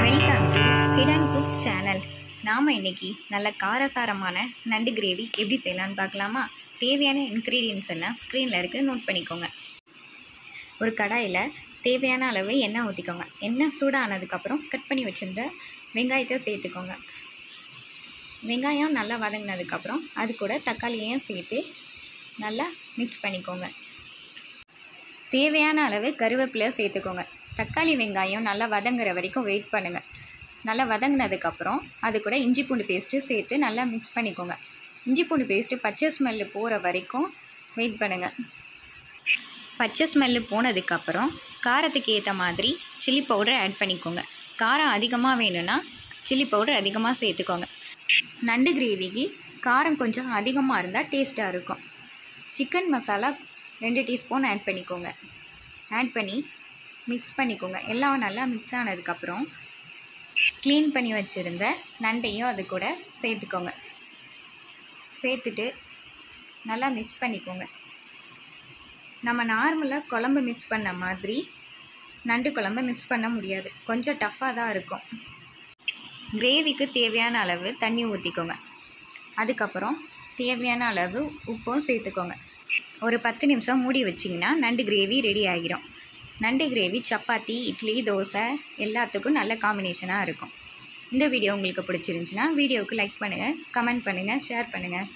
Welcome to hidden cook channel. நாம் இன்றைக்கி நல்ல காரசாரமான நண்டு கிரேவி எப்படி செய்யலான்னு பார்க்கலாமா? தேவையான இன்க்ரீடியன்ட்ஸ் எல்லாம் ஸ்க்ரீனில் இருக்குது, நோட் பண்ணிக்கோங்க. ஒரு கடாயில் தேவையான அளவு எண்ணெய் ஊற்றிக்கோங்க. எண்ணெய் சூடானதுக்கப்புறம் கட் பண்ணி வச்சுருந்த வெங்காயத்தை சேர்த்துக்கோங்க. வெங்காயம் நல்லா வதங்கினதுக்கப்புறம் அது கூட தக்காளியையும் சேர்த்து நல்லா மிக்ஸ் பண்ணிக்கோங்க. தேவையான அளவு கருவேப்பிலை சேர்த்துக்கோங்க. தக்காளி வெங்காயம் நல்லா வதங்குற வரைக்கும் வெயிட் பண்ணுங்கள். நல்லா வதங்கினதுக்கப்புறம் அது கூட இஞ்சி பூண்டு பேஸ்ட்டு சேர்த்து நல்லா மிக்ஸ் பண்ணிக்கோங்க. இஞ்சி பூண்டு பேஸ்ட்டு பச்சை ஸ்மெல்லு போகிற வரைக்கும் வெயிட் பண்ணுங்கள். பச்சை ஸ்மெல்லு போனதுக்கப்புறம் காரத்துக்கு ஏற்ற மாதிரி சில்லி பவுடர் ஆட் பண்ணிக்கோங்க. காரம் அதிகமாக வேணும்னா சில்லி பவுடர் அதிகமாக சேர்த்துக்கோங்க. நண்டு கிரேவிக்கு காரம் கொஞ்சம் அதிகமாக இருந்தால் டேஸ்ட்டாக இருக்கும். சிக்கன் மசாலா 2 டீஸ்பூன் ஆட் பண்ணிக்கோங்க. ஆட் பண்ணி மிக்ஸ் பண்ணிக்கோங்க. எல்லாம் நல்லா மிக்ஸ் ஆனதுக்கப்புறம் க்ளீன் பண்ணி வச்சுருந்த நண்டையும் அது கூட சேர்த்துக்கோங்க. சேர்த்துட்டு நல்லா மிக்ஸ் பண்ணிக்கோங்க. நம்ம நார்மலாக குழம்பு மிக்ஸ் பண்ண மாதிரி நண்டு குழம்பு மிக்ஸ் பண்ண முடியாது, கொஞ்சம் டஃப்பாக தான் இருக்கும். கிரேவிக்கு தேவையான அளவு தண்ணி ஊற்றிக்கோங்க. அதுக்கப்புறம் தேவையான அளவு உப்பும் சேர்த்துக்கோங்க. ஒரு 10 நிமிஷம் மூடி வச்சிங்கன்னா நண்டு கிரேவி ரெடி ஆகிரும். நண்டு கிரேவி சப்பாத்தி, இட்லி, தோசை எல்லாத்துக்கும் நல்ல காம்பினேஷனாக இருக்கும். இந்த வீடியோ உங்களுக்கு பிடிச்சிருந்துச்சுன்னா வீடியோவுக்கு லைக் பண்ணுங்கள், கமெண்ட் பண்ணுங்கள், ஷேர் பண்ணுங்கள்.